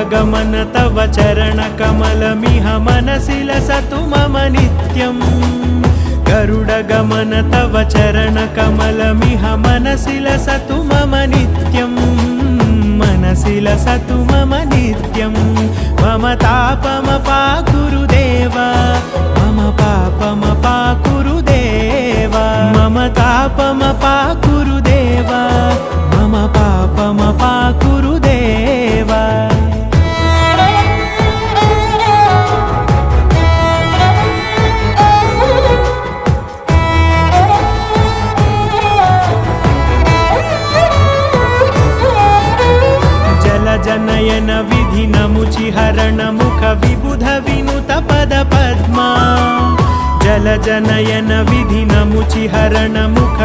गरुडगमन तव चरणकमलमिह मनसि लसतु मम नित्यम् गरुडगमन तव चरणकमलमिह मनसि लसतु मम नित्यम् मनसि लसतु मम नित्यम् मम तापमपाकुरुदेव मम पापमपाकुरुदेव मम तापमपाकुरुदेव मम पापमपाकुरुदेव जनयन विधिनमुचिहरण मुख विबुध विनुत पद पद्मा जल जनयन विधिनमुचिहरण मुख